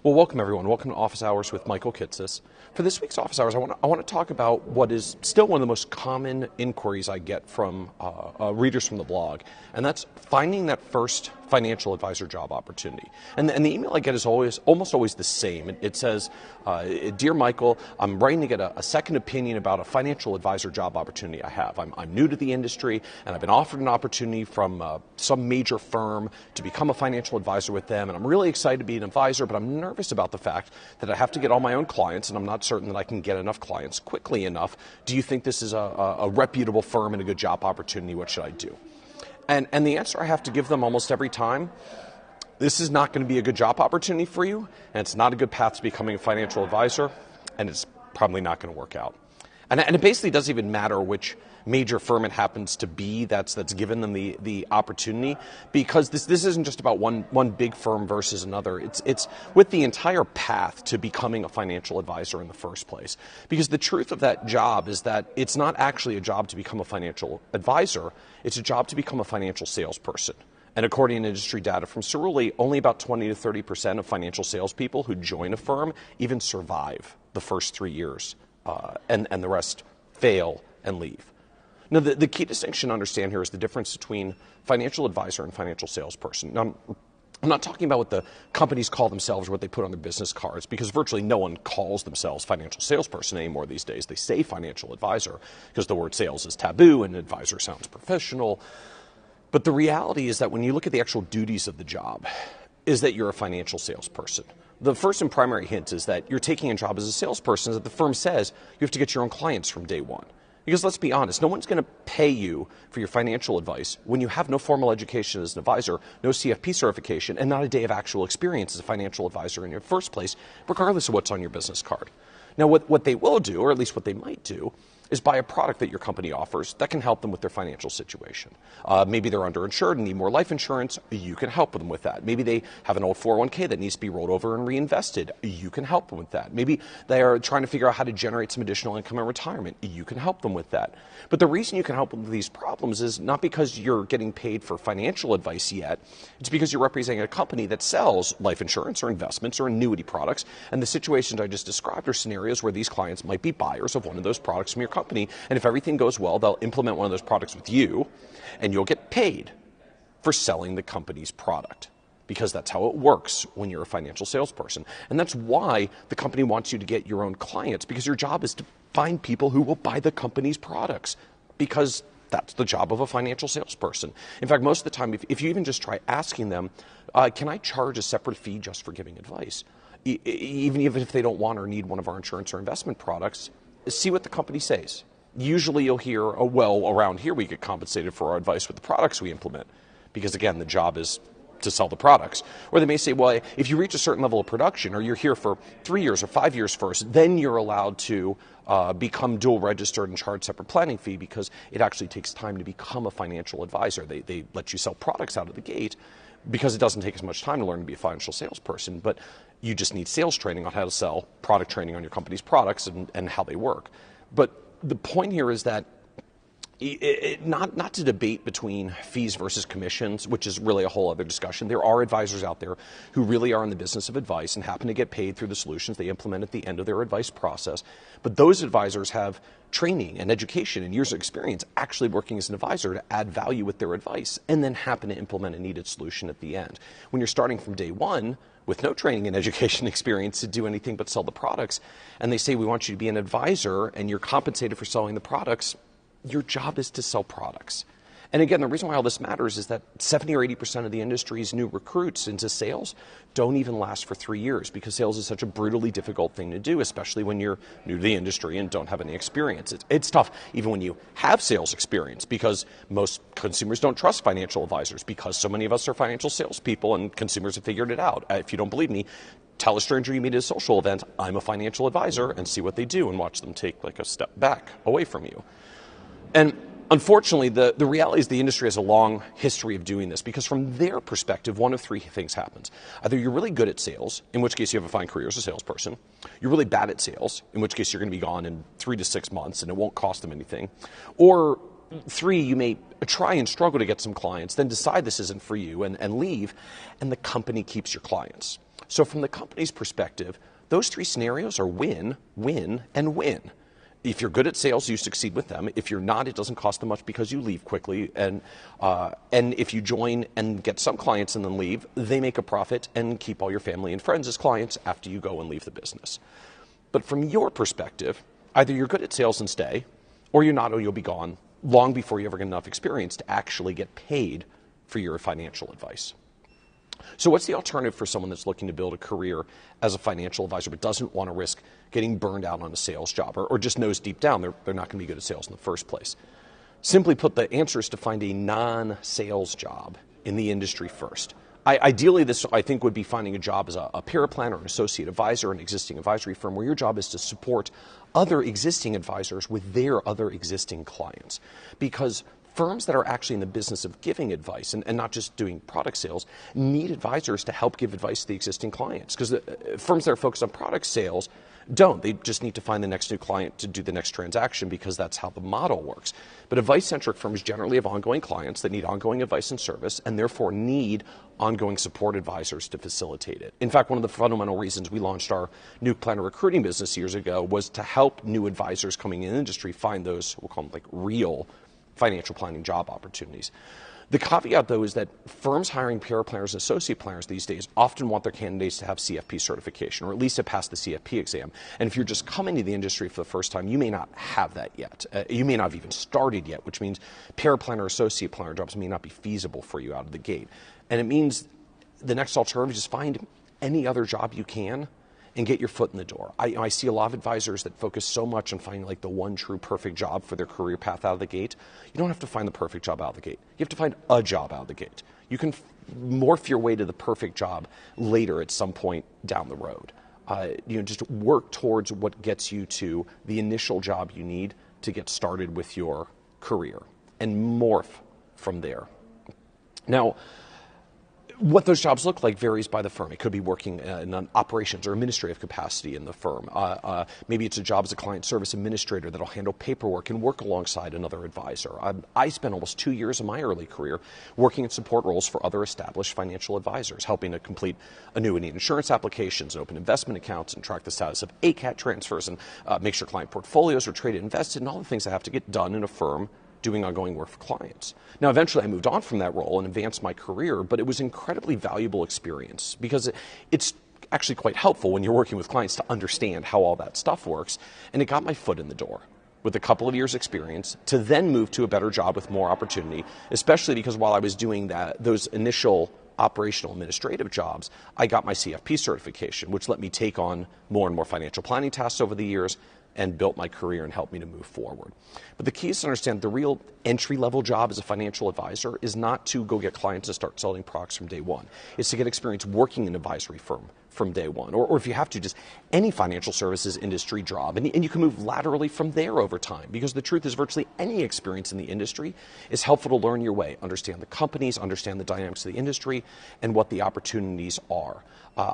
Well, welcome everyone. Welcome to Office Hours with Michael Kitces. For this week's Office Hours, I want to talk about what is still one of the most common inquiries I get from readers from the blog, and that's finding that first financial advisor job opportunity. And the email I get is almost always the same. It says, "Dear Michael, I'm writing to get a second opinion about a financial advisor job opportunity I have. I'm new to the industry, and I've been offered an opportunity from some major firm to become a financial advisor with them, and I'm really excited to be an advisor, but I'm nervous about the fact that I have to get all my own clients, and I'm not certain that I can get enough clients quickly enough. Do you think this is a reputable firm and a good job opportunity? What should I do?" And the answer I have to give them almost every time: this is not going to be a good job opportunity for you, and it's not a good path to becoming a financial advisor, and it's probably not going to work out. And it basically doesn't even matter which major firm it happens to be that's given them the opportunity, because this isn't just about one big firm versus another. It's with the entire path to becoming a financial advisor in the first place. Because the truth of that job is that it's not actually a job to become a financial advisor, it's a job to become a financial salesperson. And according to industry data from Cerulli, only about 20 to 30% of financial salespeople who join a firm even survive the first 3 years, and the rest fail and leave. Now, the key distinction to understand here is the difference between financial advisor and financial salesperson. Now, I'm not talking about what the companies call themselves or what they put on their business cards, because virtually no one calls themselves financial salesperson anymore these days. They say financial advisor because the word sales is taboo and advisor sounds professional. But the reality is that when you look at the actual duties of the job, is that you're a financial salesperson. The first and primary hint is that you're taking a job as a salesperson that the firm says you have to get your own clients from day one. Because let's be honest, no one's going to pay you for your financial advice when you have no formal education as an advisor, no CFP certification, and not a day of actual experience as a financial advisor in your first place, regardless of what's on your business card. Now, what they will do, or at least what they might do, is buy a product that your company offers that can help them with their financial situation. Maybe they're underinsured and need more life insurance. You can help them with that. Maybe they have an old 401k that needs to be rolled over and reinvested. You can help them with that. Maybe they are trying to figure out how to generate some additional income in retirement. You can help them with that. But the reason you can help them with these problems is not because you're getting paid for financial advice yet. It's because you're representing a company that sells life insurance or investments or annuity products. And the situations I just described are scenarios where these clients might be buyers of one of those products from your company, and if everything goes well, they'll implement one of those products with you, and you'll get paid for selling the company's product, because that's how it works when you're a financial salesperson. And that's why the company wants you to get your own clients, because your job is to find people who will buy the company's products, because that's the job of a financial salesperson. In fact, most of the time, if you even just try asking them, can I charge a separate fee just for giving advice? Even if they don't want or need one of our insurance or investment products, see what the company says. Usually you'll hear, "Oh, well, around here we get compensated for our advice with the products we implement," because again, the job is to sell the products. Or they may say, "Well, if you reach a certain level of production, or you're here for 3 years or 5 years first, then you're allowed to become dual registered and charge separate planning fee, because it actually takes time to become a financial advisor." They let you sell products out of the gate, because it doesn't take as much time to learn to be a financial salesperson, but you just need sales training on how to sell, product training on your company's products and how they work. But the point here is that not to debate between fees versus commissions, which is really a whole other discussion. There are advisors out there who really are in the business of advice and happen to get paid through the solutions they implement at the end of their advice process. But those advisors have training and education and years of experience actually working as an advisor to add value with their advice, and then happen to implement a needed solution at the end. When you're starting from day one with no training and education experience to do anything but sell the products, and they say, "We want you to be an advisor and you're compensated for selling the products," your job is to sell products. And again, the reason why all this matters is that 70 or 80% of the industry's new recruits into sales don't even last for 3 years, because sales is such a brutally difficult thing to do, especially when you're new to the industry and don't have any experience. It's tough even when you have sales experience, because most consumers don't trust financial advisors, because so many of us are financial salespeople and consumers have figured it out. If you don't believe me, tell a stranger you meet at a social event, "I'm a financial advisor," and see what they do and watch them take like a step back away from you. And unfortunately, the reality is the industry has a long history of doing this, because from their perspective, one of three things happens. Either you're really good at sales, in which case you have a fine career as a salesperson. You're really bad at sales, in which case you're going to be gone in 3 to 6 months and it won't cost them anything. Or 3, you may try and struggle to get some clients, then decide this isn't for you and leave, and the company keeps your clients. So from the company's perspective, those three scenarios are win, win, and win. If you're good at sales, you succeed with them. If you're not, it doesn't cost them much because you leave quickly. And if you join and get some clients and then leave, they make a profit and keep all your family and friends as clients after you go and leave the business. But from your perspective, either you're good at sales and stay, or you're not, or you'll be gone long before you ever get enough experience to actually get paid for your financial advice. So what's the alternative for someone that's looking to build a career as a financial advisor but doesn't want to risk getting burned out on a sales job, or just knows deep down they're not going to be good at sales in the first place? Simply put, the answer is to find a non-sales job in the industry first. Ideally, this, I think, would be finding a job as a paraplanner, an associate advisor, an existing advisory firm, where your job is to support other existing advisors with their other existing clients. Because firms that are actually in the business of giving advice and not just doing product sales need advisors to help give advice to the existing clients. Because the firms that are focused on product sales don't. They just need to find the next new client to do the next transaction because that's how the model works. But advice-centric firms generally have ongoing clients that need ongoing advice and service and therefore need ongoing support advisors to facilitate it. In fact, one of the fundamental reasons we launched our new planner recruiting business years ago was to help new advisors coming in the industry find those, we'll call them like real financial planning job opportunities. The caveat, though, is that firms hiring paraplanners and associate planners these days often want their candidates to have CFP certification, or at least to pass the CFP exam. And if you're just coming to the industry for the first time, you may not have that yet. You may not have even started yet, which means paraplanner or associate planner jobs may not be feasible for you out of the gate. And it means the next alternative is just find any other job you can and get your foot in the door. I see a lot of advisors that focus so much on finding like the one true perfect job for their career path out of the gate. You don't have to find the perfect job out of the gate. You have to find a job out of the gate. You can morph your way to the perfect job later at some point down the road. Just work towards what gets you to the initial job you need to get started with your career and morph from there. Now, what those jobs look like varies by the firm. It could be working in an operations or administrative capacity in the firm. Maybe it's a job as a client service administrator that'll handle paperwork and work alongside another advisor. I spent almost 2 years of my early career working in support roles for other established financial advisors, helping to complete annuity and insurance applications, open investment accounts, and track the status of ACAT transfers, and make sure client portfolios are traded and invested, and all the things that have to get done in a firm doing ongoing work for clients. Now, eventually I moved on from that role and advanced my career, but it was incredibly valuable experience because it's actually quite helpful when you're working with clients to understand how all that stuff works. And it got my foot in the door with a couple of years experience to then move to a better job with more opportunity, especially because while I was doing those initial operational administrative jobs, I got my CFP certification, which let me take on more and more financial planning tasks over the years and built my career and helped me to move forward. But the key is to understand the real entry-level job as a financial advisor is not to go get clients and start selling products from day one. It's to get experience working in an advisory firm from day one, or if you have to, just any financial services industry job. And you can move laterally from there over time, because the truth is virtually any experience in the industry is helpful to learn your way, understand the companies, understand the dynamics of the industry, and what the opportunities are.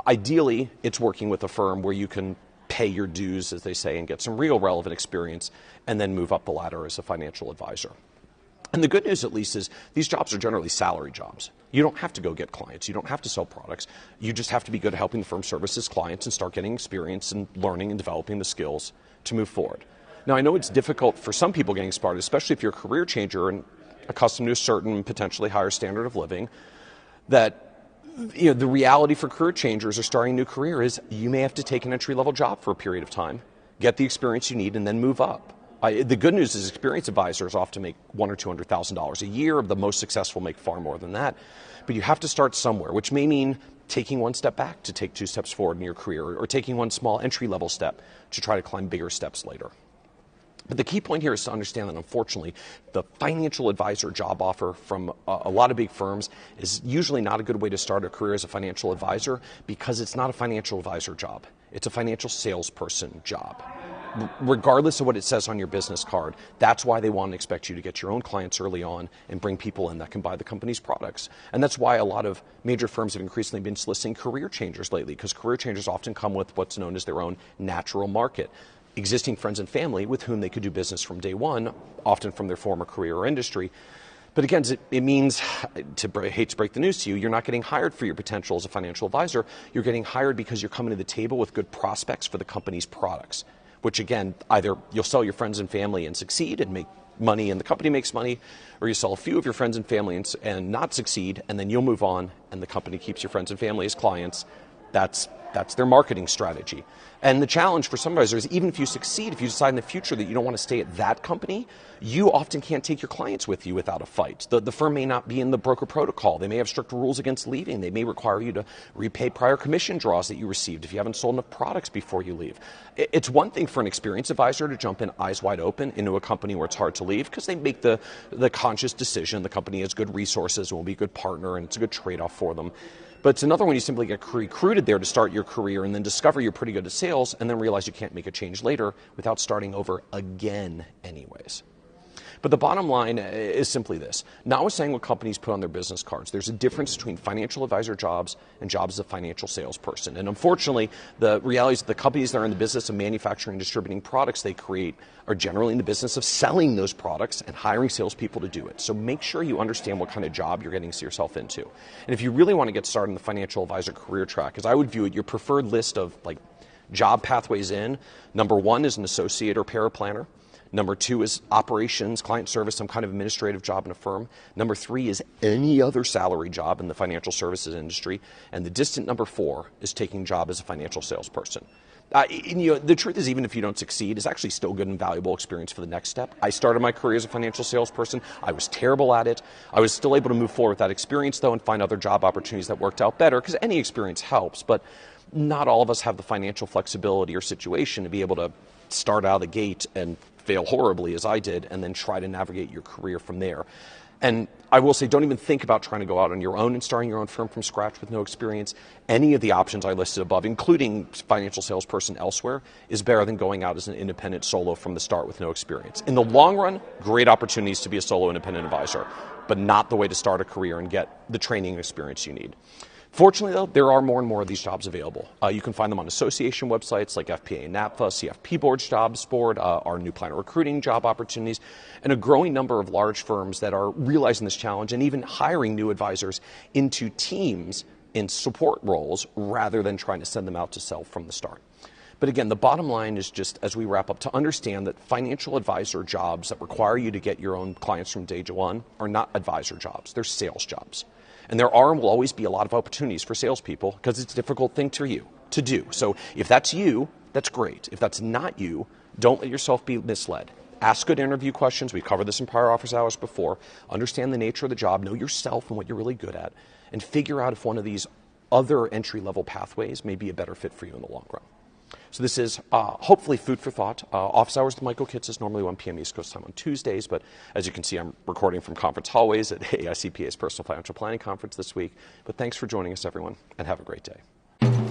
Ideally, it's working with a firm where you can pay your dues, as they say, and get some real relevant experience, and then move up the ladder as a financial advisor. And the good news, at least, is these jobs are generally salary jobs. You don't have to go get clients. You don't have to sell products. You just have to be good at helping the firm service its clients and start getting experience and learning and developing the skills to move forward. Now, I know it's difficult for some people getting started, especially if you're a career changer and accustomed to a certain potentially higher standard of living, that the reality for career changers or starting a new career is you may have to take an entry-level job for a period of time, get the experience you need, and then move up. The good news is experienced advisors often make $100,000 or $200,000 a year. The most successful make far more than that. But you have to start somewhere, which may mean taking one step back to take 2 steps forward in your career, or taking one small entry-level step to try to climb bigger steps later. But the key point here is to understand that, unfortunately, the financial advisor job offer from a lot of big firms is usually not a good way to start a career as a financial advisor, because it's not a financial advisor job. It's a financial salesperson job. Regardless of what it says on your business card, that's why they want to expect you to get your own clients early on and bring people in that can buy the company's products. And that's why a lot of major firms have increasingly been soliciting career changers lately, because career changers often come with what's known as their own natural market. Existing friends and family with whom they could do business from day one, often from their former career or industry, But again, it means, hate to break the news to you, you're not getting hired for your potential as a financial advisor. You're getting hired because you're coming to the table with good prospects for the company's products, which again, either you'll sell your friends and family and succeed and make money and the company makes money, or you sell a few of your friends and family and not succeed, and then you'll move on and the company keeps your friends and family as clients. That's their marketing strategy. And the challenge for some advisors, even if you succeed, if you decide in the future that you don't want to stay at that company, you often can't take your clients with you without a fight. The firm may not be in the broker protocol. They may have strict rules against leaving. They may require you to repay prior commission draws that you received if you haven't sold enough products before you leave. It's one thing for an experienced advisor to jump in eyes wide open into a company where it's hard to leave because they make the conscious decision. The company has good resources and will be a good partner, and it's a good trade-off for them. But it's another when you simply get recruited there to start your career and then discover you're pretty good at sales and then realize you can't make a change later without starting over again anyways. But the bottom line is simply this. Notwithstanding what companies put on their business cards, there's a difference between financial advisor jobs and jobs as a financial salesperson. And unfortunately, the reality is that the companies that are in the business of manufacturing and distributing products they create are generally in the business of selling those products and hiring salespeople to do it. So make sure you understand what kind of job you're getting yourself into. And if you really want to get started in the financial advisor career track, as I would view it, your preferred list of job pathways in, number one is an associate or paraplanner. Number two is operations, client service, some kind of administrative job in a firm. Number three is any other salary job in the financial services industry. And the distant number four is taking a job as a financial salesperson. The truth is, even if you don't succeed, it's actually still good and valuable experience for the next step. I started my career as a financial salesperson. I was terrible at it. I was still able to move forward with that experience, though, and find other job opportunities that worked out better, because any experience helps. But not all of us have the financial flexibility or situation to be able to start out of the gate and fail horribly as I did, and then try to navigate your career from there. And I will say, don't even think about trying to go out on your own and starting your own firm from scratch with no experience. Any of the options I listed above, including financial salesperson elsewhere, is better than going out as an independent solo from the start with no experience. In the long run, great opportunities to be a solo independent advisor, but not the way to start a career and get the training and experience you need. Fortunately, though, there are more and more of these jobs available. You can find them on association websites like FPA and NAPFA, CFP Board's jobs board, our new planner recruiting job opportunities, and a growing number of large firms that are realizing this challenge and even hiring new advisors into teams in support roles rather than trying to send them out to sell from the start. But again, the bottom line is just, as we wrap up, to understand that financial advisor jobs that require you to get your own clients from day one are not advisor jobs, they're sales jobs. And there are and will always be a lot of opportunities for salespeople because it's a difficult thing to do. So if that's you, that's great. If that's not you, don't let yourself be misled. Ask good interview questions. We've covered this in prior office hours before. Understand the nature of the job. Know yourself and what you're really good at. And figure out if one of these other entry-level pathways may be a better fit for you in the long run. So this is hopefully food for thought. Office hours with Michael Kitces, normally 1 p.m. East Coast time on Tuesdays, but as you can see, I'm recording from conference hallways at AICPA's Personal Financial Planning Conference this week. But thanks for joining us, everyone, and have a great day.